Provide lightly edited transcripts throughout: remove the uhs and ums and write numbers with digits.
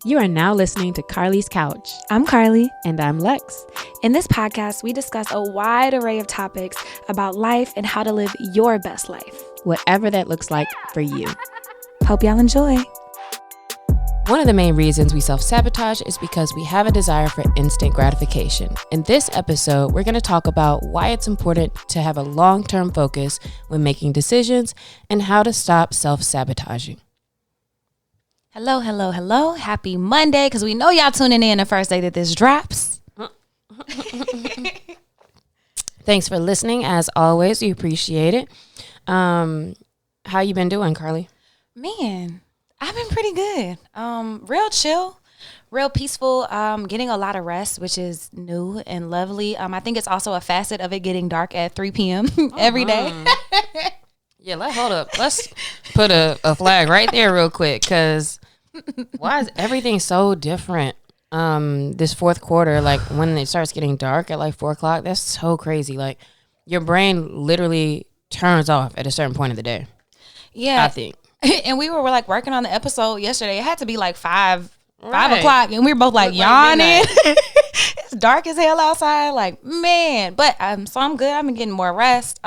You are now listening to Carly's Couch. I'm Carly. And I'm Lex. In this podcast, we discuss a wide array of topics about life and how to live your best life, whatever that looks like for you. Hope y'all enjoy. One of the main reasons we self-sabotage is because we have a desire for instant gratification. In this episode, we're going to talk about why it's important to have a long-term focus when making decisions and how to stop self-sabotaging. Hello. Happy Monday, because we know y'all tuning in the first day that this drops. Thanks for listening. As always, we appreciate it. How you been doing, Carly? Man, I've been pretty good. Real chill, real peaceful. Getting a lot of rest, which is new and lovely. I think it's also a facet of it getting dark at 3 p.m. every day. Yeah, hold up. Let's put a flag right there real quick, because why is everything so different this fourth quarter? Like, when it starts getting dark at like 4 o'clock, that's so crazy. Like, your brain literally turns off at a certain point of the day. Yeah. I think. And we were like working on the episode yesterday. It had to be like 5 o'clock, and we were both like yawning. It's dark as hell outside. Like, man. But so I'm good. I've been getting more rest.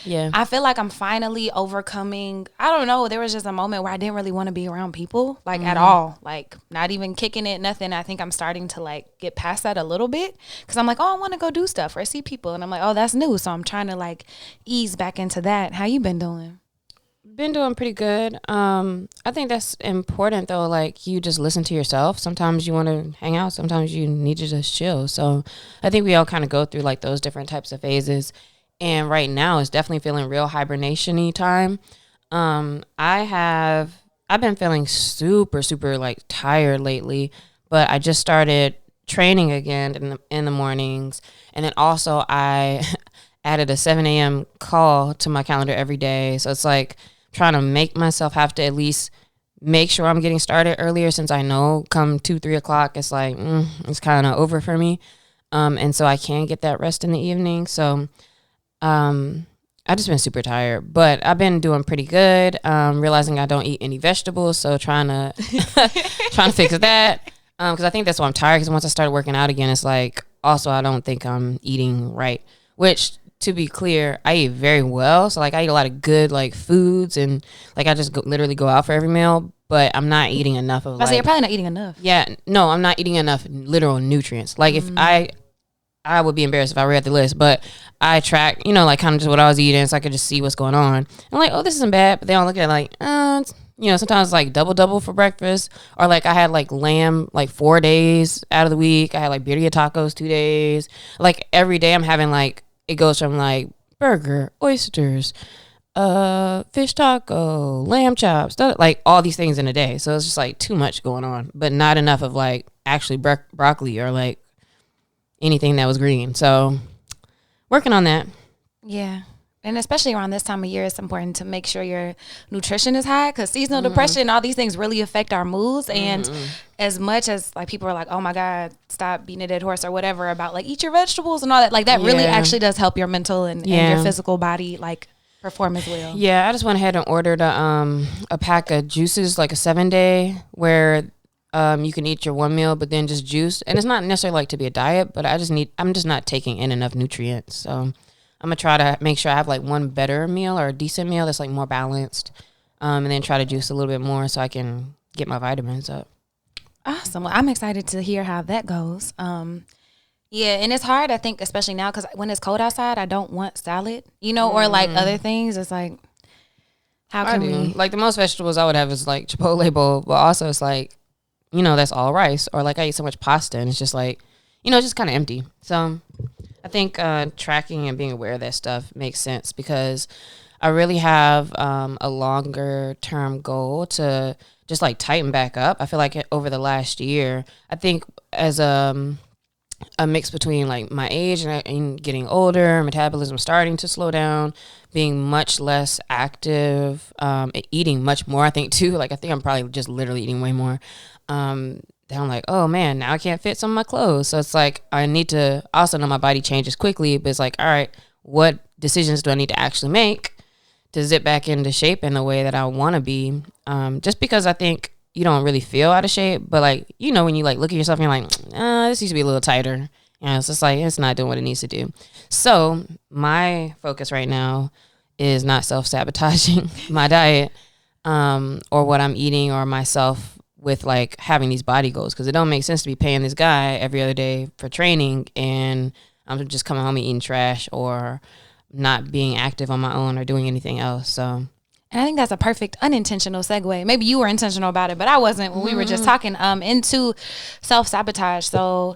Yeah. I feel like I'm finally overcoming. I don't know. There was just a moment where I didn't really want to be around people, like at all. Like, not even kicking it, nothing. I think I'm starting to like get past that a little bit, because I'm like, oh, I want to go do stuff or see people. And I'm like, oh, that's new. So I'm trying to like ease back into that. How you been doing? Been doing pretty good. I think that's important though. Like, you just listen to yourself. Sometimes you want to hang out. Sometimes you need to just chill. So I think we all kind of go through like those different types of phases. And right now it's definitely feeling real hibernation-y time. I've been feeling super like tired lately, but I just started training again in the mornings. And then also I added a 7 a.m. call to my calendar every day. So it's like trying to make myself have to at least make sure I'm getting started earlier, since I know come 2-3 o'clock, it's like, it's kind of over for me. And so I can get that rest in the evening. So I just been super tired, but I've been doing pretty good. Realizing I don't eat any vegetables, so trying to fix that. Because I think that's why I'm tired. Because once I started working out again, it's like, also I don't think I'm eating right. Which, to be clear, I eat very well. So like, I eat a lot of good like foods, and like I just literally go out for every meal. But I'm not eating enough of. You're probably not eating enough. Yeah, no, I'm not eating enough literal nutrients. Like, if I would be embarrassed if I read the list, but I track, like kind of just what I was eating, so I could just see what's going on. I'm like, oh, this isn't bad. But they don't look at it like, sometimes it's like double for breakfast, or like I had like lamb like 4 days out of the week. I had like birria tacos 2 days. Like, every day I'm having like, it goes from like burger, oysters, fish taco, lamb chops, like all these things in a day. So it's just like too much going on, but not enough of like actually broccoli or like anything that was green. So working on that. Yeah. And especially around this time of year, it's important to make sure your nutrition is high, because seasonal depression, all these things really affect our moods. And as much as like people are like, oh my God, stop beating a dead horse or whatever about like eat your vegetables and all that, like that really actually does help your mental and your physical body like perform as well. Yeah, I just went ahead and ordered a pack of juices, like a 7-day, where you can eat your one meal, but then just juice. And it's not necessarily like to be a diet, but I'm just not taking in enough nutrients. So I'm going to try to make sure I have like one better meal or a decent meal that's like more balanced. And then try to juice a little bit more so I can get my vitamins up. Awesome. Well, I'm excited to hear how that goes. Yeah, and it's hard, I think, especially now, because when it's cold outside, I don't want salad, or like other things. It's like, how can we? Like, the most vegetables I would have is like Chipotle bowl, but also it's like, that's all rice, or like I eat so much pasta and it's just like, it's just kind of empty. So I think tracking and being aware of that stuff makes sense, because I really have a longer term goal to just like tighten back up. I feel like over the last year, I think as a mix between like my age and getting older, metabolism starting to slow down, being much less active, eating much more, I think too. Like, I think I'm probably just literally eating way more. Then I'm like, oh man, now I can't fit some of my clothes. So it's like, I need to also know my body changes quickly, but it's like, all right, what decisions do I need to actually make to zip back into shape in the way that I want to be? Just because I think, you don't really feel out of shape, but like, you know, when you like look at yourself and you're like, this used to be a little tighter. You know, it's just like, it's not doing what it needs to do. So my focus right now is not self-sabotaging my diet, or what I'm eating or myself with like having these body goals. Cause it don't make sense to be paying this guy every other day for training and I'm just coming home and eating trash or not being active on my own or doing anything else. So, and I think that's a perfect unintentional segue. Maybe you were intentional about it, but I wasn't when we were just talking into self-sabotage. So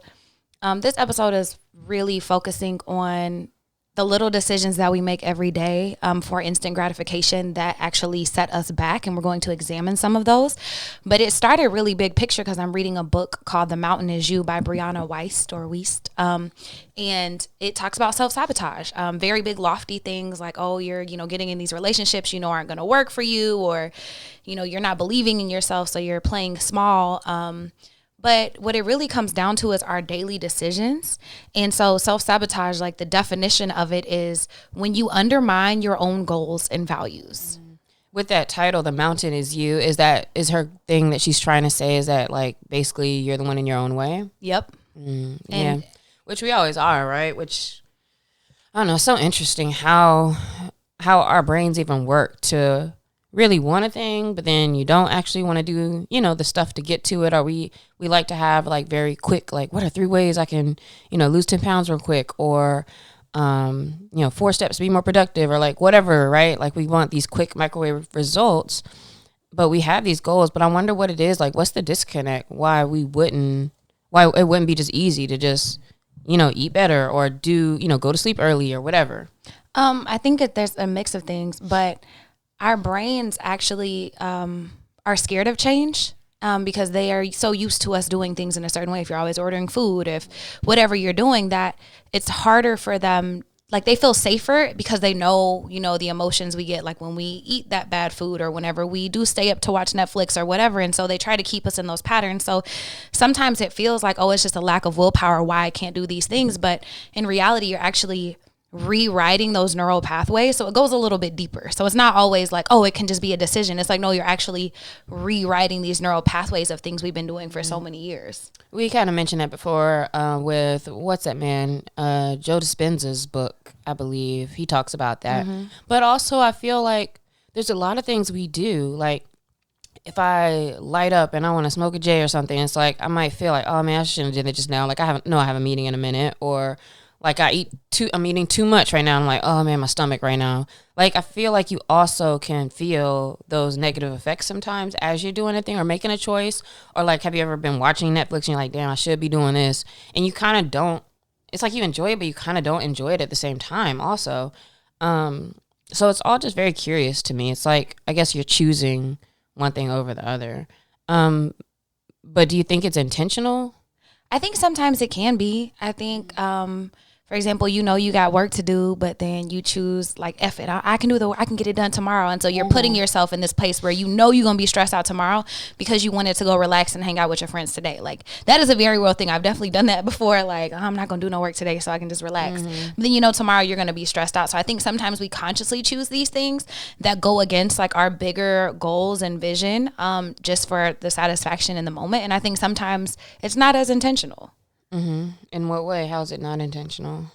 this episode is really focusing on the little decisions that we make every day for instant gratification that actually set us back. And we're going to examine some of those. But it started really big picture because I'm reading a book called The Mountain Is You by Brianna Wiest. And it talks about self-sabotage, very big lofty things like, oh, you're, getting in these relationships, aren't going to work for you, or, you're not believing in yourself. So you're playing small. But what it really comes down to is our daily decisions. And so self-sabotage, like the definition of it is when you undermine your own goals and values. With that title, The Mountain Is You, is her thing that she's trying to say is that like basically you're the one in your own way? Yep. Yeah. Which we always are, right? Which, I don't know, it's so interesting how our brains even work to really want a thing, but then you don't actually want to do, the stuff to get to it. Or we like to have like very quick, like what are 3 ways I can, lose 10 pounds real quick, or, 4 steps to be more productive, or like whatever, right? Like we want these quick microwave results, but we have these goals. But I wonder what it is, like what's the disconnect? Why it wouldn't be just easy to just, eat better or do, go to sleep early or whatever. I think that there's a mix of things, but our brains actually are scared of change because they are so used to us doing things in a certain way. If you're always ordering food, if whatever you're doing, that it's harder for them. Like they feel safer because they know, the emotions we get, like when we eat that bad food or whenever we do stay up to watch Netflix or whatever. And so they try to keep us in those patterns. So sometimes it feels like, oh, it's just a lack of willpower why I can't do these things. But in reality, you're actually rewriting those neural pathways. So it goes a little bit deeper. So it's not always like, oh, it can just be a decision. It's like, no, you're actually rewriting these neural pathways of things we've been doing for so many years. We kind of mentioned that before with, what's that man? Joe Dispenza's book, I believe. He talks about that. Mm-hmm. But also I feel like there's a lot of things we do. Like if I light up and I want to smoke a J or something, it's like, I might feel like, oh man, I shouldn't have did it just now. Like I have a meeting in a minute, or like I'm eating too much right now. I'm like, oh man, my stomach right now. Like I feel like you also can feel those negative effects sometimes as you're doing a thing or making a choice. Or like, have you ever been watching Netflix and you're like, damn, I should be doing this. And you kind of don't, it's like you enjoy it, but you kind of don't enjoy it at the same time also. So it's all just very curious to me. It's like, I guess you're choosing one thing over the other. But do you think it's intentional? I think sometimes it can be. I think, for example, you got work to do, but then you choose like, F it, I can get it done tomorrow. And so you're putting yourself in this place where you're going to be stressed out tomorrow because you wanted to go relax and hang out with your friends today. Like that is a very real thing. I've definitely done that before. Like, I'm not going to do no work today so I can just relax. Mm-hmm. But then, tomorrow you're going to be stressed out. So I think sometimes we consciously choose these things that go against like our bigger goals and vision, just for the satisfaction in the moment. And I think sometimes it's not as intentional. Mm-hmm. In what way? How is it not intentional?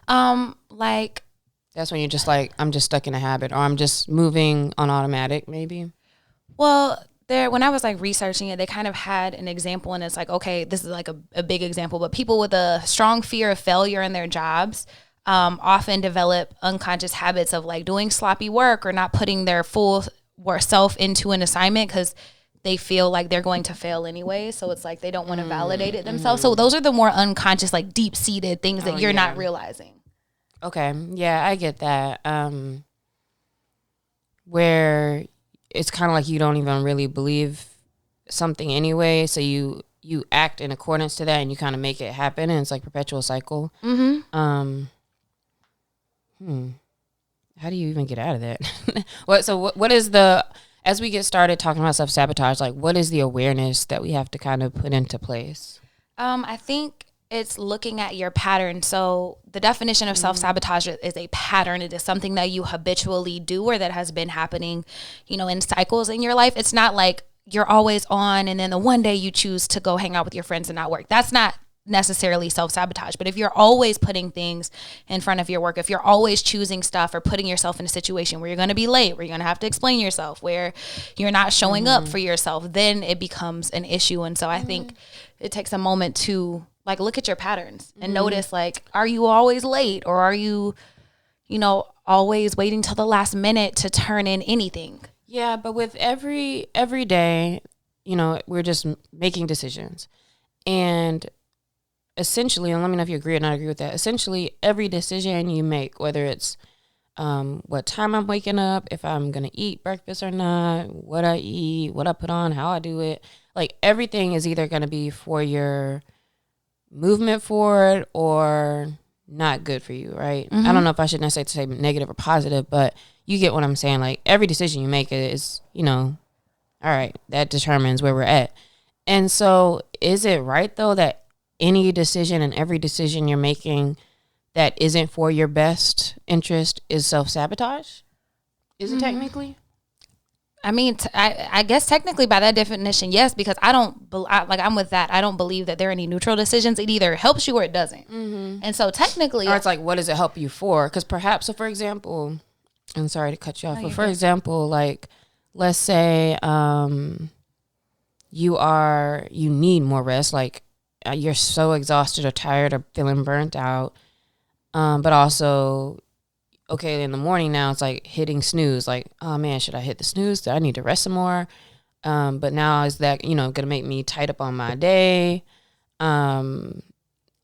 Like that's when you're just like, I'm just stuck in a habit, or I'm just moving on automatic, maybe. Well, when I was like researching it, they kind of had an example, and it's like, okay, this is like a big example, but people with a strong fear of failure in their jobs often develop unconscious habits of like doing sloppy work or not putting their full self into an assignment because they feel like they're going to fail anyway. So it's like they don't want to validate it themselves. So those are the more unconscious, like deep-seated things that you're not realizing. Okay. Yeah, I get that. Where it's kind of like you don't even really believe something anyway. So you act in accordance to that and you kind of make it happen. And it's like perpetual cycle. Mm-hmm. How do you even get out of that? What is as we get started talking about self-sabotage, like what is the awareness that we have to kind of put into place? I think it's looking at your pattern. So the definition of self-sabotage is a pattern. It is something that you habitually do or that has been happening, in cycles in your life. It's not like you're always on, and then the one day you choose to go hang out with your friends and not work. That's not necessarily self-sabotage. But if you're always putting things in front of your work, if you're always choosing stuff or putting yourself in a situation where you're going to be late, where you're going to have to explain yourself, where you're not showing up for yourself, then it becomes an issue. And so I think it takes a moment to like look at your patterns and notice, like, are you always late, or are you, you know, always waiting till the last minute to turn in anything? Yeah, but with every day, you know, we're just making decisions. And essentially, and let me know if you agree or not agree with that, essentially every decision you make, whether it's what time I'm waking up, if I'm going to eat breakfast or not, what I eat, what I put on, how I do it, like everything is either going to be for your movement forward or not good for you, right? I don't know if I should necessarily say negative or positive, but you get what I'm saying. Like every decision you make is, you know, all right, that determines where we're at. And so is it right though that any decision and every decision you're making that isn't for your best interest is self-sabotage? Is it technically? I mean, I guess technically by that definition, yes, because I'm with that. I don't believe that there are any neutral decisions. It either helps you or it doesn't. And so technically, or it's like, what does it help you for? Because perhaps, so for example, I'm sorry to cut you off, but for example, like, let's say you need more rest, like you're so exhausted or tired or feeling burnt out, but also, okay, in the morning now it's like hitting snooze, like, oh man, should I hit the snooze? Do I need to rest some more? But now is that, you know, gonna make me tight up on my day? And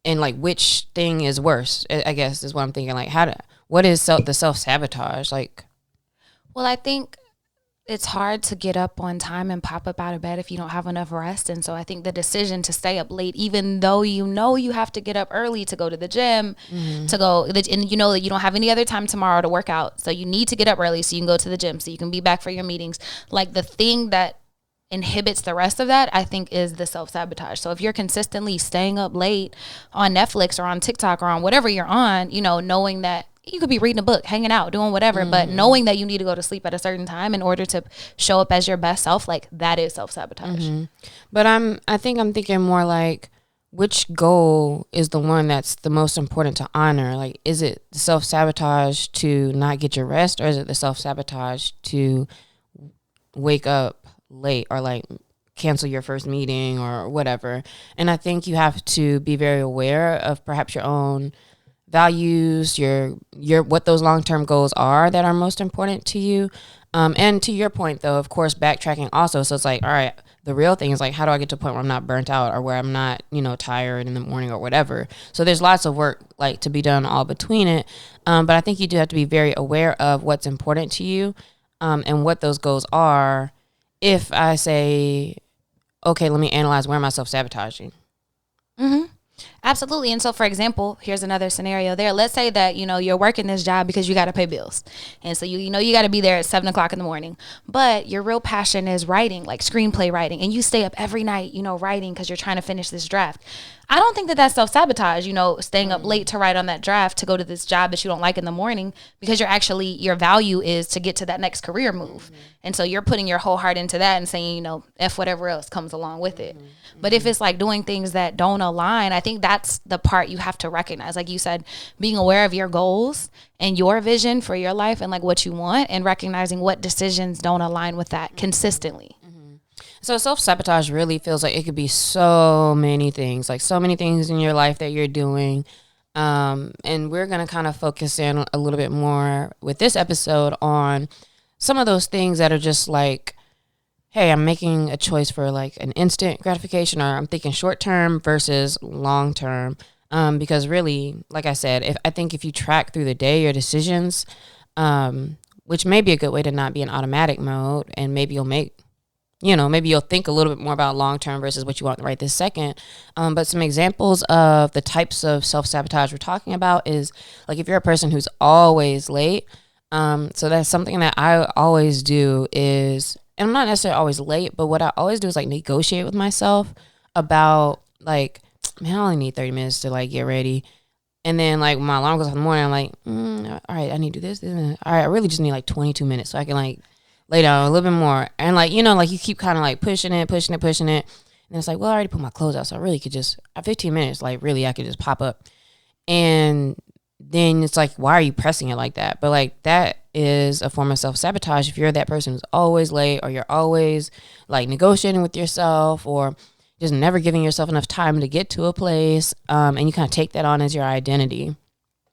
like, which thing is worse, I guess is what I'm thinking. Like, what is the self-sabotage? Like, well, I think it's hard to get up on time and pop up out of bed if you don't have enough rest. And so I think the decision to stay up late, even though you know you have to get up early to go to the gym, to go, and you know that you don't have any other time tomorrow to work out. So you need to get up early so you can go to the gym, so you can be back for your meetings. Like the thing that inhibits the rest of that, I think, is the self-sabotage. So if you're consistently staying up late on Netflix or on TikTok or on whatever you're on, you know, knowing that you could be reading a book, hanging out, doing whatever, but knowing that you need to go to sleep at a certain time in order to show up as your best self, like that is self-sabotage. But I think I'm thinking more like, which goal is the one that's the most important to honor? Like, is it the self-sabotage to not get your rest, or is it the self-sabotage to wake up late or like cancel your first meeting or whatever? And I think you have to be very aware of perhaps your own values, your what those long-term goals are that are most important to you. And to your point though, of course, backtracking also. So it's like, all right, the real thing is like, how do I get to a point where I'm not burnt out or where I'm not, you know, tired in the morning or whatever. So there's lots of work like to be done all between it. But I think you do have to be very aware of what's important to you, and what those goals are. If I say, okay, let me analyze, where am I self-sabotaging? Absolutely. And so, for example, here's another scenario there. Let's say that, you know, you're working this job because you got to pay bills. And so, you know, you got to be there at 7:00 in the morning. But your real passion is writing, like screenplay writing. And you stay up every night, you know, writing because you're trying to finish this draft. I don't think that that's self-sabotage, you know, staying up late to write on that draft to go to this job that you don't like in the morning, because your value is to get to that next career move. And so you're putting your whole heart into that and saying, you know, F whatever else comes along with it. But if it's like doing things that don't align, I think that's the part you have to recognize. Like you said, being aware of your goals and your vision for your life and like what you want, and recognizing what decisions don't align with that consistently. So self-sabotage really feels like it could be so many things, like so many things in your life that you're doing. And we're going to kind of focus in a little bit more with this episode on some of those things that are just like, hey, I'm making a choice for like an instant gratification, or I'm thinking short term versus long term. Because really, like I said, I think if you track through the day your decisions, which may be a good way to not be in automatic mode, and maybe you'll think a little bit more about long term versus what you want right this second. But some examples of the types of self-sabotage we're talking about is like, if you're a person who's always late, so that's something that I always do is, and I'm not necessarily always late, but what I always do is like negotiate with myself about like, man, I only need 30 minutes to like get ready. And then like when my alarm goes off in the morning, I'm like, all right, I need to do this. All right, I really just need like 22 minutes so I can like lay down a little bit more. And like, you know, like you keep kind of like pushing it. And it's like, well, I already put my clothes out. So I really could just, at 15 minutes, like really I could just pop up. And then it's like, why are you pressing it like that? But like that is a form of self-sabotage if you're that person who's always late, or you're always like negotiating with yourself, or just never giving yourself enough time to get to a place, and you kind of take that on as your identity.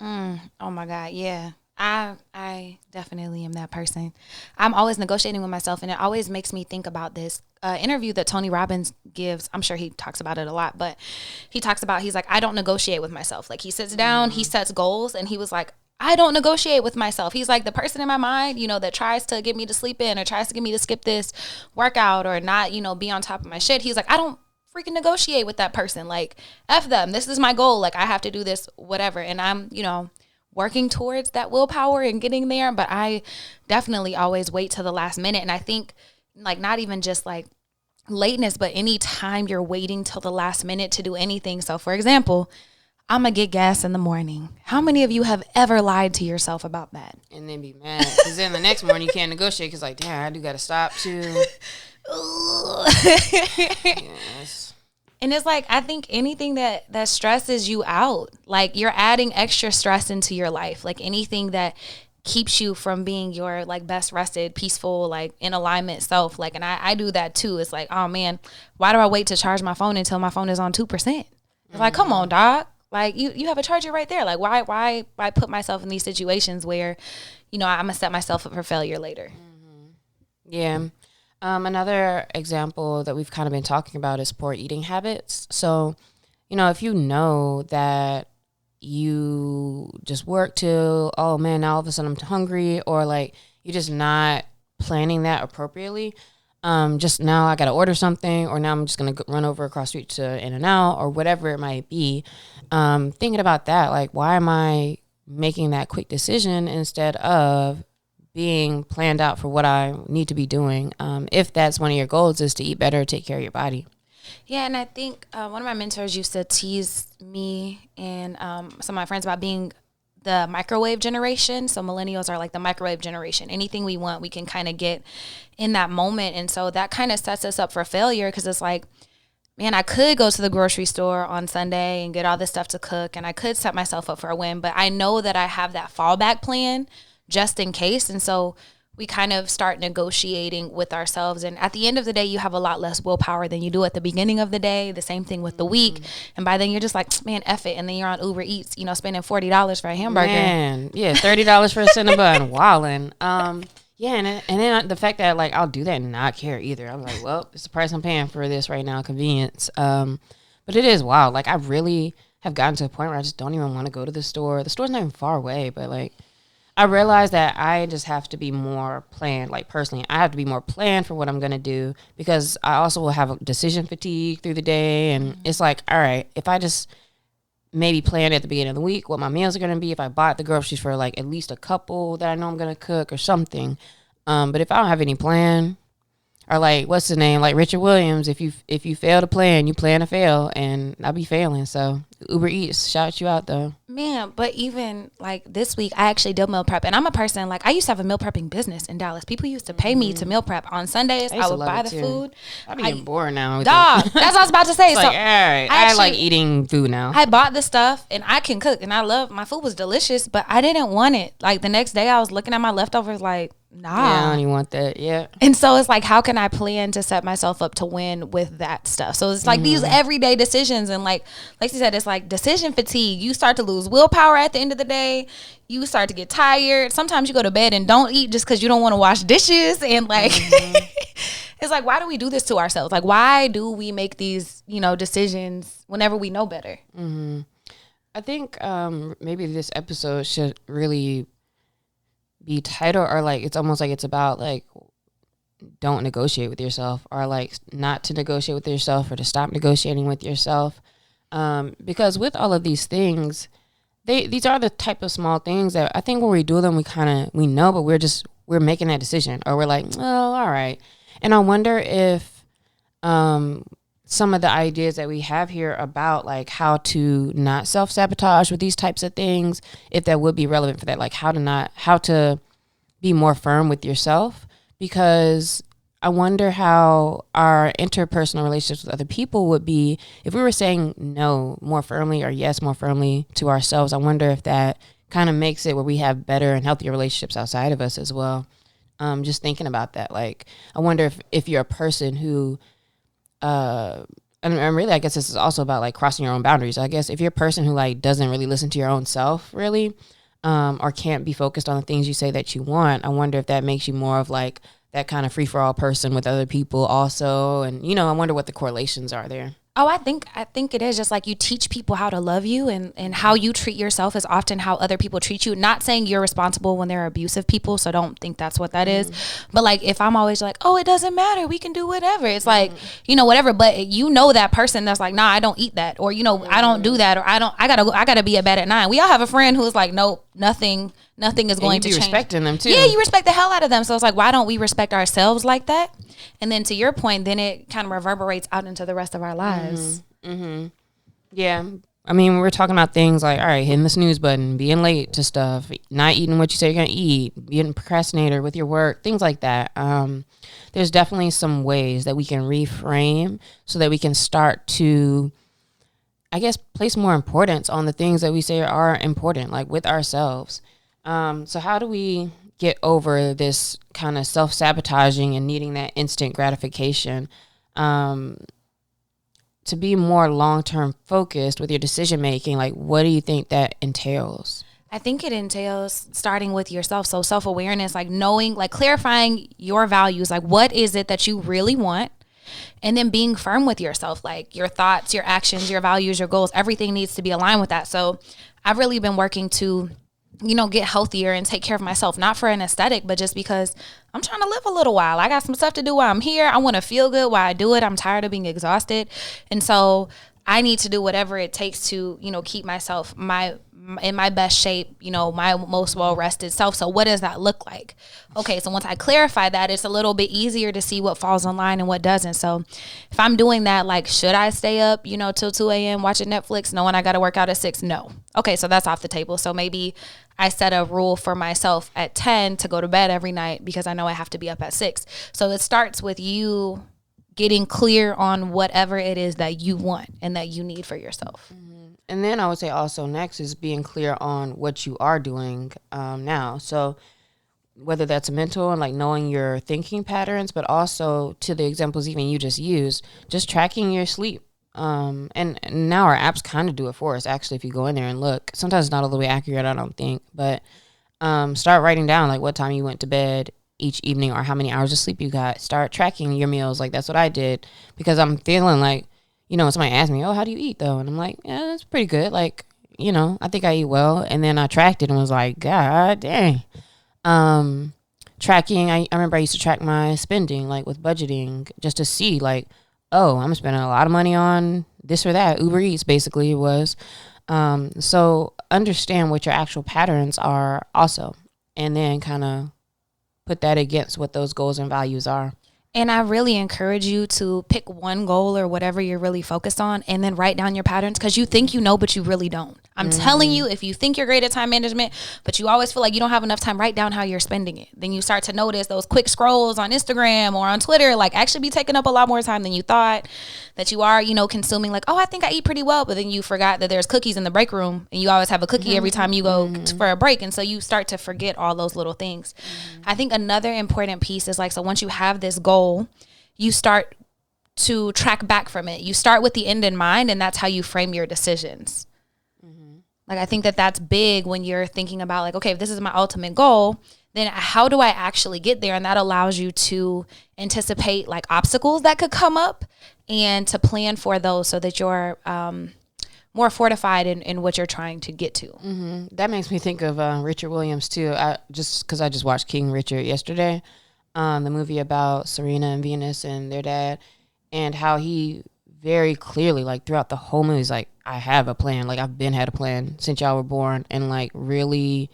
Oh my God, yeah. I definitely am that person. I'm always negotiating with myself, and it always makes me think about this interview that Tony Robbins gives. I'm sure he talks about it a lot, but he talks about, he's like, I don't negotiate with myself. Like he sits down, he sets goals, and he was like, I don't negotiate with myself. He's like, the person in my mind, you know, that tries to get me to sleep in or tries to get me to skip this workout or not, you know, be on top of my shit. He's like, I don't freaking negotiate with that person. Like, F them. This is my goal. Like, I have to do this, whatever. And I'm, you know, working towards that willpower and getting there. But I definitely always wait till the last minute. And I think, like, not even just like lateness, but any time you're waiting till the last minute to do anything. So, for example, I'm going to get gas in the morning. How many of you have ever lied to yourself about that? And then be mad. Because then the next morning you can't negotiate because, like, damn, I do got to stop too. Yes. And it's like, I think anything that stresses you out, like you're adding extra stress into your life. Like anything that keeps you from being your like best rested, peaceful, like in alignment self. Like, and I do that too. It's like, oh man, why do I wait to charge my phone until my phone is on 2%? It's like, come on, dog. Like you have a charger right there. Like why put myself in these situations where, you know, I'm gonna set myself up for failure later. Yeah. Another example that we've kind of been talking about is poor eating habits. So, you know, if you know that you just work till, oh man, now all of a sudden I'm hungry, or like you're just not planning that appropriately. Just now I got to order something, or now I'm just going to run over across the street to In-N-Out or whatever it might be. Thinking about that, like, why am I making that quick decision instead of being planned out for what I need to be doing? If that's one of your goals, is to eat better, take care of your body. Yeah, and I think one of my mentors used to tease me and some of my friends about being the microwave generation. So millennials are like the microwave generation. Anything we want, we can kind of get in that moment. And so that kind of sets us up for failure, because it's like, man, I could go to the grocery store on Sunday and get all this stuff to cook, and I could set myself up for a win, but I know that I have that fallback plan just in case. And so we kind of start negotiating with ourselves. And at the end of the day, you have a lot less willpower than you do at the beginning of the day. The same thing with the week. And by then you're just like, man, F it. And then you're on Uber Eats, you know, spending $40 for a hamburger. Man, yeah, $30 for a Cinnabon, wildin'. Yeah, and then the fact that like I'll do that and not care either. I'm like, well, it's the price I'm paying for this right now, convenience. But it is wild. Like I really have gotten to a point where I just don't even want to go to the store. The store's not even far away, but like I realize that I just have to be more planned. Like personally, I have to be more planned for what I'm gonna do, because I also will have decision fatigue through the day, and it's like, all right, if I just maybe plan at the beginning of the week what my meals are going to be, if I bought the groceries for like at least a couple that I know I'm going to cook or something. But if I don't have any plan, or like, what's his name? Like Richard Williams, if you fail to plan, you plan to fail, and I'll be failing. So Uber Eats, shout you out though. Man, but even like this week, I actually did meal prep, and I'm a person, like I used to have a meal prepping business in Dallas. People used to pay me to meal prep on Sundays. I would buy the food. I'm getting bored now. Dog, that's what I was about to say. It's so like, all right, I like eating food now. I bought the stuff and I can cook, and I love, my food was delicious, but I didn't want it. Like the next day I was looking at my leftovers like, nah. Yeah, I don't even want that. Yeah. And so it's like, how can I plan to set myself up to win with that stuff? So it's like these everyday decisions. And like you said, it's like decision fatigue. You start to lose willpower at the end of the day. You start to get tired. Sometimes you go to bed and don't eat just because you don't want to wash dishes. And like, it's like, why do we do this to ourselves? Like, why do we make these, you know, decisions whenever we know better? I think maybe this episode should really be titled, or like it's almost like it's about like don't negotiate with yourself, or like not to negotiate with yourself, or to stop negotiating with yourself, because with all of these things, these are the type of small things that I think when we do them we know, but we're making that decision, or we're like, oh, all right. And I wonder if some of the ideas that we have here about like how to not self-sabotage with these types of things, if that would be relevant for that, like how to be more firm with yourself, because I wonder how our interpersonal relationships with other people would be if we were saying no more firmly or yes more firmly to ourselves. I wonder if that kind of makes it where we have better and healthier relationships outside of us as well. Just thinking about that, like, I wonder if you're a person who, and really, I guess this is also about like crossing your own boundaries. I guess if you're a person who like doesn't really listen to your own self, really, or can't be focused on the things you say that you want, I wonder if that makes you more of like that kind of free for all person with other people also. And, I wonder what the correlations are there. Oh, I think it is just like you teach people how to love you, and how you treat yourself is often how other people treat you. Not saying you're responsible when they're abusive people, so don't think that's what that is. But like if I'm always like, oh, it doesn't matter, we can do whatever. It's like, whatever. But that person that's like, nah, I don't eat that, or I don't do that, or I gotta be at bed at 9. We all have a friend who's like, nope, nothing is going to change. Respecting them too. Yeah, you respect the hell out of them. So it's like, why don't we respect ourselves like that? And then to your point, then it kind of reverberates out into the rest of our lives. Yeah. I mean, we're talking about things like, all right, hitting the snooze button, being late to stuff, not eating what you say you're going to eat, being a procrastinator with your work, things like that. There's definitely some ways that we can reframe so that we can start to, I guess, place more importance on the things that we say are important, like with ourselves. So how do we get over this kind of self-sabotaging and needing that instant gratification, to be more long-term focused with your decision making? Like, what do you think that entails? I think it entails starting with yourself. So self-awareness, like knowing, like clarifying your values, like what is it that you really want? And then being firm with yourself, like your thoughts, your actions, your values, your goals, everything needs to be aligned with that. So I've really been working to get healthier and take care of myself, not for an aesthetic, but just because I'm trying to live a little while. I got some stuff to do while I'm here. I want to feel good while I do it. I'm tired of being exhausted. And so I need to do whatever it takes to, keep myself in my best shape, my most well-rested self. So what does that look like? Okay, so once I clarify that, it's a little bit easier to see what falls in line and what doesn't. So if I'm doing that, like, should I stay up, till 2 a.m. watching Netflix, knowing I got to work out at 6? No. Okay, so that's off the table. So maybe I set a rule for myself at 10 to go to bed every night because I know I have to be up at 6. So it starts with you getting clear on whatever it is that you want and that you need for yourself. And then I would say also next is being clear on what you are doing now. So whether that's mental and like knowing your thinking patterns, but also to the examples even you just used, just tracking your sleep. And now our apps kind of do it for us, actually, if you go in there and look. Sometimes it's not all the way accurate, I don't think. But start writing down like what time you went to bed each evening or how many hours of sleep you got. Start tracking your meals. Like that's what I did because I'm feeling like, somebody asked me, oh, how do you eat though? And I'm like, yeah, that's pretty good. Like, I think I eat well. And then I tracked it and was like, God dang. Tracking, I remember I used to track my spending, like with budgeting, just to see like, oh, I'm spending a lot of money on this or that. Uber Eats basically was. So understand what your actual patterns are also, and then kind of put that against what those goals and values are. And I really encourage you to pick one goal or whatever you're really focused on and then write down your patterns because you think you know, but you really don't. I'm telling you, if you think you're great at time management, but you always feel like you don't have enough time, write down how you're spending it. Then you start to notice those quick scrolls on Instagram or on Twitter, like actually be taking up a lot more time than you thought, that you are, consuming like, oh, I think I eat pretty well. But then you forgot that there's cookies in the break room and you always have a cookie every time you go for a break. And so you start to forget all those little things. I think another important piece is like, so once you have this goal, you start to track back from it. You start with the end in mind, and that's how you frame your decisions. Like, I think that that's big when you're thinking about like, okay, if this is my ultimate goal, then how do I actually get there? And that allows you to anticipate like obstacles that could come up and to plan for those so that you're more fortified in what you're trying to get to. That makes me think of Richard Williams too. Because I just watched King Richard yesterday, the movie about Serena and Venus and their dad, and how he very clearly, like throughout the whole movie, is like, I have a plan. Like I've had a plan since y'all were born, and like really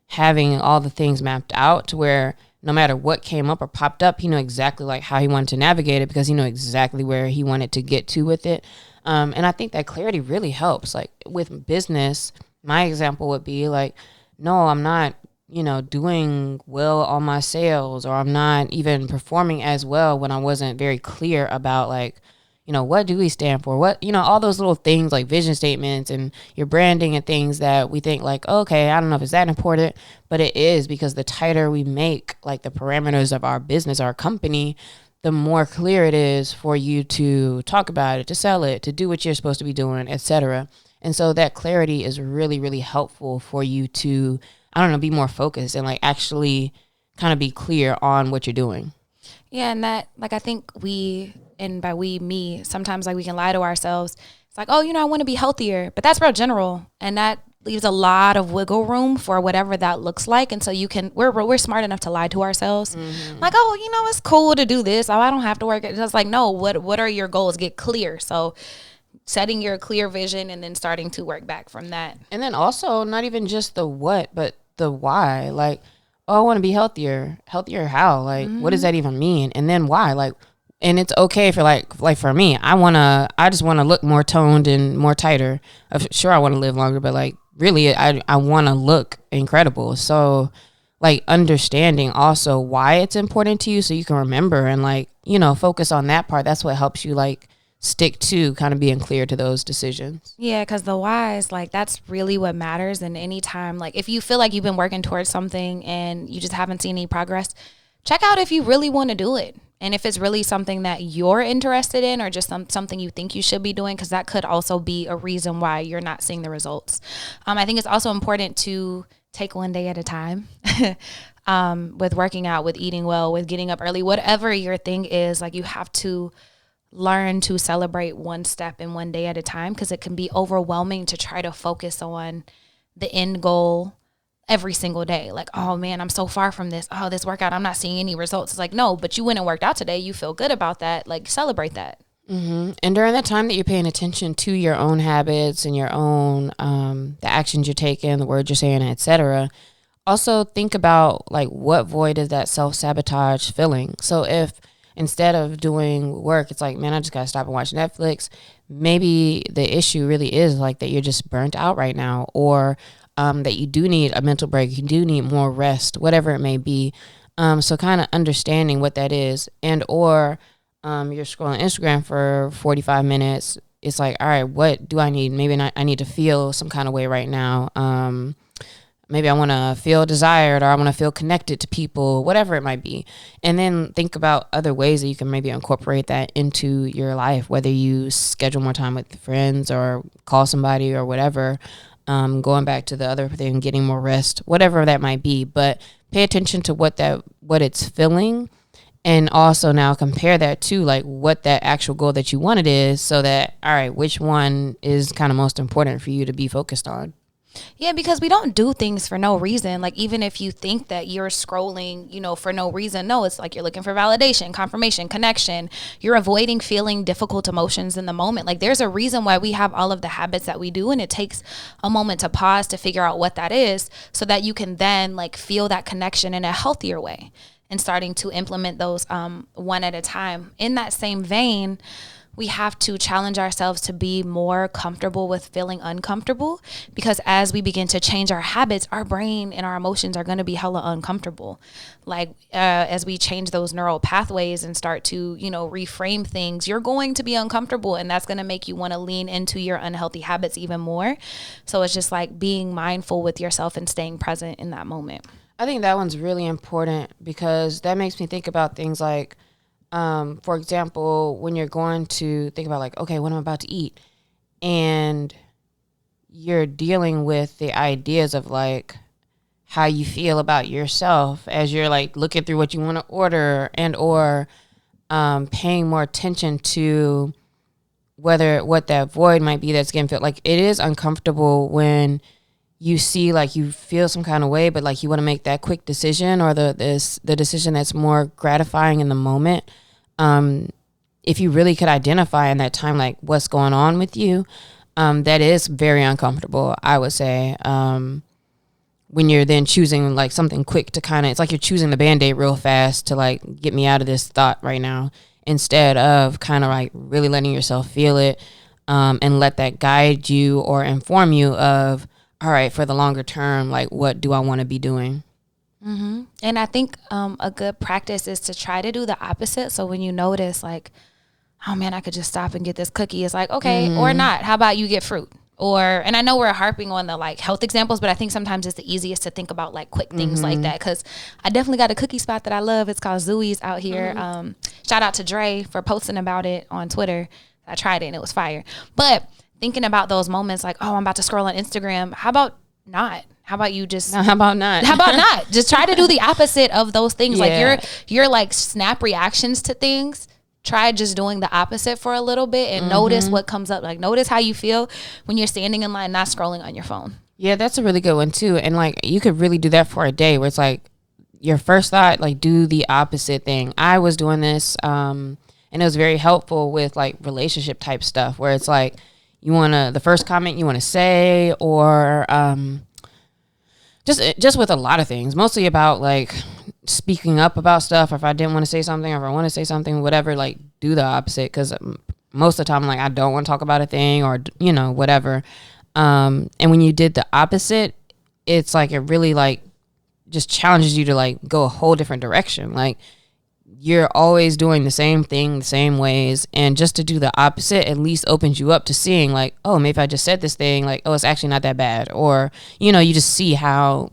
having all the things mapped out to where no matter what came up or popped up, he knew exactly like how he wanted to navigate it because he knew exactly where he wanted to get to with it. And I think that clarity really helps. Like with business, my example would be like, no, I'm not doing well on my sales, or I'm not even performing as well when I wasn't very clear about like, what do we stand for? What, all those little things like vision statements and your branding and things that we think like, okay, I don't know if it's that important, but it is, because the tighter we make like the parameters of our business, our company, the more clear it is for you to talk about it, to sell it, to do what you're supposed to be doing, etc. And so that clarity is really, really helpful for you to, I don't know, be more focused and like actually kind of be clear on what you're doing. Yeah, and that, like, I think and by we, me, sometimes like we can lie to ourselves. It's like, oh, I want to be healthier, but that's real general, and that leaves a lot of wiggle room for whatever that looks like. And so we're smart enough to lie to ourselves, like, oh, it's cool to do this. Oh, I don't have to work. It's just like, no, what are your goals? Get clear. So setting your clear vision and then starting to work back from that. And then also not even just the what, but the why. Like, oh, I want to be healthier. Healthier how? Like, what does that even mean? And then why? Like, and it's okay for like for me, I just want to look more toned and more tighter. Sure, I want to live longer, but like really, I want to look incredible. So like understanding also why it's important to you, so you can remember and like, focus on that part. That's what helps you like stick to kind of being clear to those decisions. Yeah, because the why is like, that's really what matters. And anytime, like if you feel like you've been working towards something and you just haven't seen any progress, check out if you really want to do it. And if it's really something that you're interested in, or just something you think you should be doing, because that could also be a reason why you're not seeing the results. I think it's also important to take one day at a time. With working out, with eating well, with getting up early, whatever your thing is, like you have to learn to celebrate one step and one day at a time, because it can be overwhelming to try to focus on the end goal every single day. Like, oh man, I'm so far from this. Oh, this workout, I'm not seeing any results. It's like, no, but you went and worked out today. You feel good about that. Like, celebrate that. Mm-hmm. And during the time that you're paying attention to your own habits and your own, the actions you're taking, the words you're saying, etc., also think about like, what void is that self-sabotage filling? So if instead of doing work, it's like, man, I just got to stop and watch Netflix, maybe the issue really is like that you're just burnt out right now, or that you do need a mental break, you do need more rest, whatever it may be. So kind of understanding what that is, and or you're scrolling Instagram for 45 minutes. It's like, all right, what do I need? Maybe I need to feel some kind of way right now. Maybe I want to feel desired, or I want to feel connected to people, whatever it might be. And then think about other ways that you can maybe incorporate that into your life, whether you schedule more time with friends or call somebody or whatever. Going back to the other thing, getting more rest, whatever that might be. But pay attention to what it's filling, and also now compare that to like what that actual goal that you wanted is, so that, all right, which one is kind of most important for you to be focused on. Yeah, because we don't do things for no reason. Like, even if you think that you're scrolling, for no reason, no, it's like you're looking for validation, confirmation, connection. You're avoiding feeling difficult emotions in the moment. Like, there's a reason why we have all of the habits that we do, and it takes a moment to pause to figure out what that is, so that you can then like feel that connection in a healthier way, and starting to implement those one at a time. In that same vein, we have to challenge ourselves to be more comfortable with feeling uncomfortable, because as we begin to change our habits, our brain and our emotions are going to be hella uncomfortable. Like, as we change those neural pathways and start to, reframe things, you're going to be uncomfortable, and that's going to make you want to lean into your unhealthy habits even more. So it's just like being mindful with yourself and staying present in that moment. I think that one's really important, because that makes me think about things like, for example, when you're going to think about like, okay, what I'm about to eat, and you're dealing with the ideas of like how you feel about yourself as you're like looking through what you want to order, and or paying more attention to what that void might be that's getting filled. Like, it is uncomfortable when you see like you feel some kind of way, but like you want to make that quick decision, or the decision that's more gratifying in the moment. If you really could identify in that time like what's going on with you, that is very uncomfortable, I would say. When you're then choosing like something quick to kind of, it's like you're choosing the Band-Aid real fast to like get me out of this thought right now, instead of kind of like really letting yourself feel it, and let that guide you or inform you of, all right, for the longer term, like what do I want to be doing? And I think a good practice is to try to do the opposite. So when you notice like, oh man, I could just stop and get this cookie, it's like, okay, or not. How about you get fruit? Or, and I know we're harping on the like health examples, but I think sometimes it's the easiest to think about like quick things like that. Cause I definitely got a cookie spot that I love. It's called Zooey's out here. Shout out to Dre for posting about it on Twitter. I tried it and it was fire. But thinking about those moments like, oh, I'm about to scroll on Instagram. How about not? How about you just, how about not? How about not? Just try to do the opposite of those things. Like your like snap reactions to things. Try just doing the opposite for a little bit and notice what comes up. Like notice how you feel when you're standing in line, not scrolling on your phone. Yeah, that's a really good one too. And like you could really do that for a day where it's like your first thought, like do the opposite thing. I was doing this and it was very helpful with like relationship type stuff where it's like you want to, the first comment you want to say or just with a lot of things, mostly about like speaking up about stuff. Or if I didn't want to say something, or if I want to say something, whatever, like do the opposite. Because most of the time, like I don't want to talk about a thing or, you know, whatever. And when you did the opposite, it's like it really like just challenges you to like go a whole different direction. Like you're always doing the same thing, the same ways. And just to do the opposite at least opens you up to seeing like, oh, maybe I just said this thing, like, oh, it's actually not that bad. Or, you know, you just see how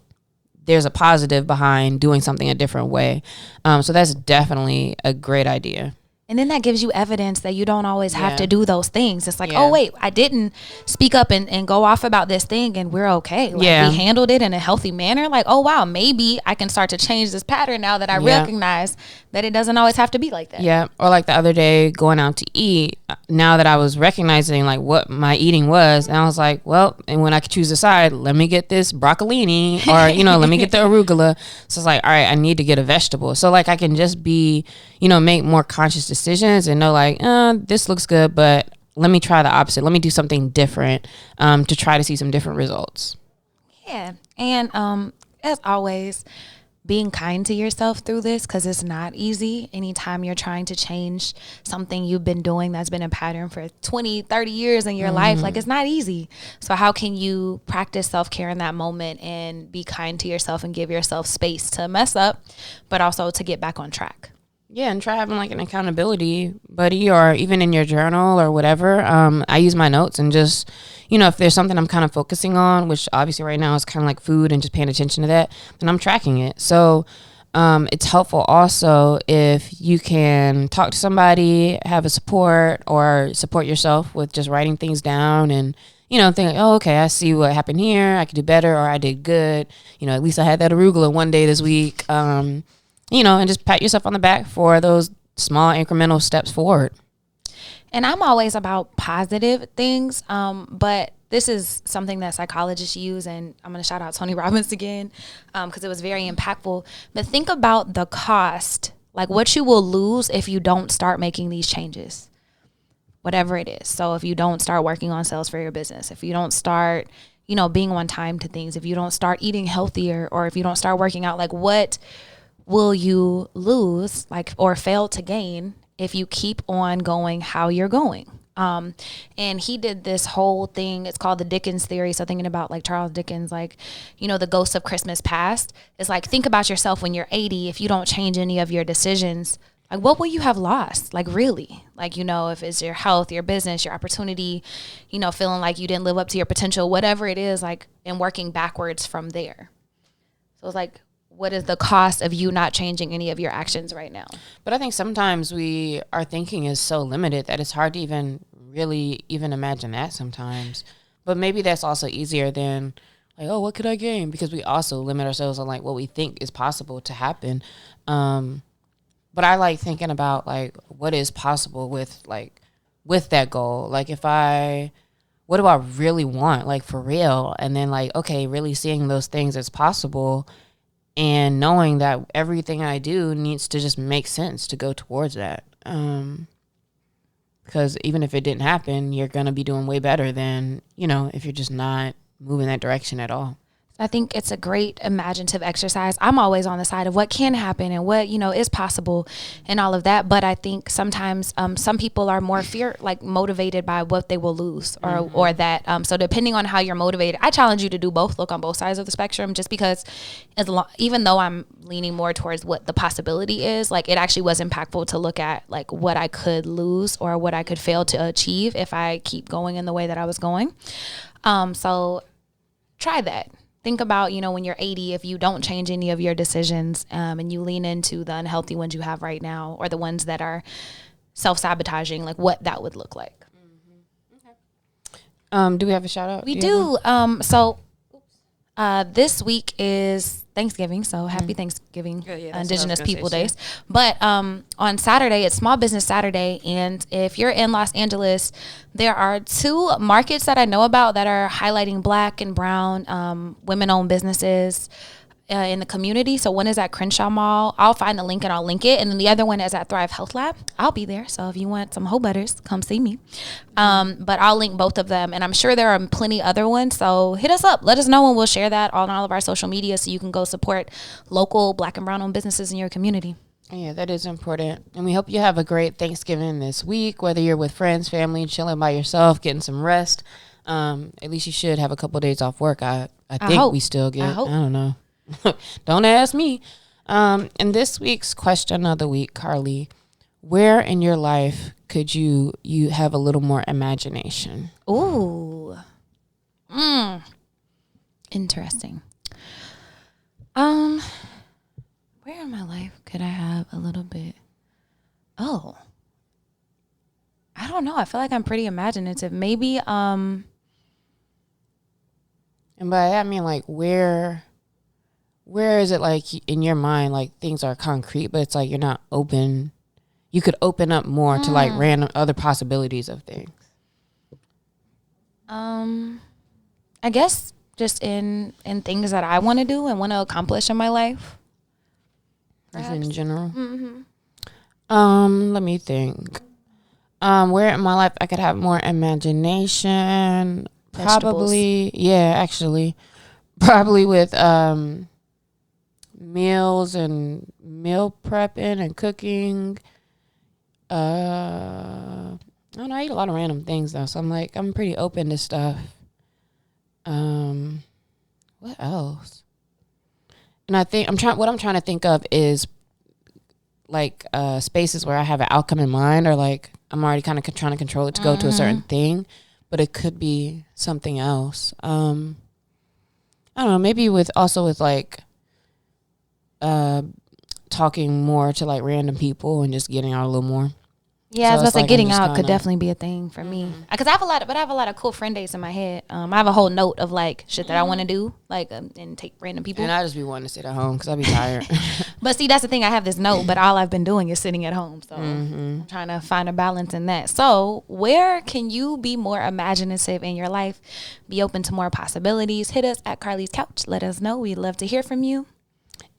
there's a positive behind doing something a different way. So that's definitely a great idea. And then that gives you evidence that you don't always have to do those things. It's like, oh, wait, I didn't speak up and go off about this thing and we're okay. Like, we handled it in a healthy manner. Like, oh, wow, maybe I can start to change this pattern now that I recognize that it doesn't always have to be like that. Yeah. Or like the other day going out to eat, now that I was recognizing like what my eating was, and I was like, well, and when I could choose a side, let me get this broccolini or, you know, let me get the arugula. So it's like, all right, I need to get a vegetable. So like I can just be, you know, make more conscious decisions and know like, this looks good, but let me try the opposite. Let me do something different to try to see some different results. Yeah. And as always, being kind to yourself through this, because it's not easy. Anytime you're trying to change something you've been doing that's been a pattern for 20, 30 years in your life, like it's not easy. So how can you practice self-care in that moment and be kind to yourself and give yourself space to mess up, but also to get back on track? Yeah, and try having like an accountability buddy or even in your journal or whatever. I use my notes and just, you know, if there's something I'm kind of focusing on, which obviously right now is kind of like food and just paying attention to that, then I'm tracking it. So it's helpful also if you can talk to somebody, have a support or support yourself with just writing things down and, you know, think, oh, okay, I see what happened here. I could do better or I did good. You know, at least I had that arugula one day this week. You know, and just pat yourself on the back for those small incremental steps forward. And I'm always about positive things, but this is something that psychologists use, and I'm going to shout out Tony Robbins again because it was very impactful. But think about the cost, like what you will lose if you don't start making these changes, whatever it is. So if you don't start working on sales for your business, if you don't start, you know, being on time to things, if you don't start eating healthier, or if you don't start working out, like what will you lose, like, or fail to gain if you keep on going how you're going? And he did this whole thing. It's called the Dickens theory. So thinking about like Charles Dickens, like, you know, the Ghost of Christmas Past. It's like, think about yourself when you're 80. If you don't change any of your decisions, like what will you have lost? Like really, like, you know, if it's your health, your business, your opportunity, you know, feeling like you didn't live up to your potential, whatever it is, like, and working backwards from there. So it's like, what is the cost of you not changing any of your actions right now? But I think sometimes our thinking is so limited that it's hard to even imagine that sometimes. But maybe that's also easier than like, oh, what could I gain? Because we also limit ourselves on like what we think is possible to happen. But I like thinking about like what is possible with that goal. Like what do I really want? Like for real. And then like, okay, really seeing those things as possible and knowing that everything I do needs to just make sense to go towards that. Because even if it didn't happen, you're going to be doing way better than, you know, if you're just not moving that direction at all. I think it's a great imaginative exercise. I'm always on the side of what can happen and what, is possible and all of that. But I think sometimes some people are more motivated by what they will lose or that. So depending on how you're motivated, I challenge you to do both, look on both sides of the spectrum, just because even though I'm leaning more towards what the possibility is, like it actually was impactful to look at like what I could lose or what I could fail to achieve if I keep going in the way that I was going. So try that. Think about, when you're 80, if you don't change any of your decisions and you lean into the unhealthy ones you have right now or the ones that are self-sabotaging, like what that would look like. Okay. Do we have a shout out? We do. This week is Thanksgiving, so happy Thanksgiving, Indigenous People Days. But on Saturday, it's Small Business Saturday, and if you're in Los Angeles, there are 2 markets that I know about that are highlighting Black and brown women-owned businesses in the community. So one is at Crenshaw Mall. I'll find the link and I'll link it. And then the other one is at Thrive Health Lab. I'll be there. So if you want some hoe butters, come see me. But I'll link both of them. And I'm sure there are plenty other ones. So hit us up. Let us know and we'll share that on all of our social media so you can go support local Black and brown owned businesses in your community. Yeah, that is important. And we hope you have a great Thanksgiving this week, whether you're with friends, family, chilling by yourself, getting some rest. At least you should have a couple of days off work. I think we still get. I don't know. Don't ask me. And this week's question of the week, Carly, where in your life could you have a little more imagination? Ooh. Interesting. Where in my life could I have a little bit? Oh. I don't know. I feel like I'm pretty imaginative. Maybe and by that I mean like where is it like in your mind like things are concrete but it's like you're not open, you could open up more to like random other possibilities of things? I guess just in things that I want to do and want to accomplish in my life. Just in general. Let me think. Where in my life I could have more imagination? Probably, actually, probably with meals and meal prepping and cooking. I don't know. I eat a lot of random things though, so I'm pretty open to stuff. What else? And I think what I'm trying to think of is like spaces where I have an outcome in mind, or like I'm already kind of trying to control it to go to a certain thing, but it could be something else. I don't know, maybe with like talking more to like random people and just getting out a little more. Yeah, I was about to say getting out could definitely be a thing for me. Because I have a lot of cool friend days in my head. I have a whole note of like shit that I want to do, like and take random people. And I just be wanting to sit at home because I be tired. But see, that's the thing. I have this note, but all I've been doing is sitting at home. So I'm trying to find a balance in that. So where can you be more imaginative in your life? Be open to more possibilities. Hit us at Carly's Couch. Let us know. We'd love to hear from you.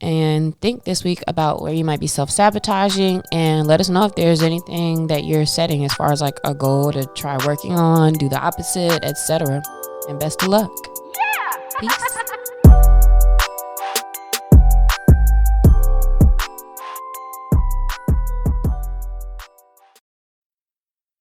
And think this week about where you might be self-sabotaging, and let us know if there's anything that you're setting as far as like a goal to try working on, do the opposite, etc. And best of luck. Peace.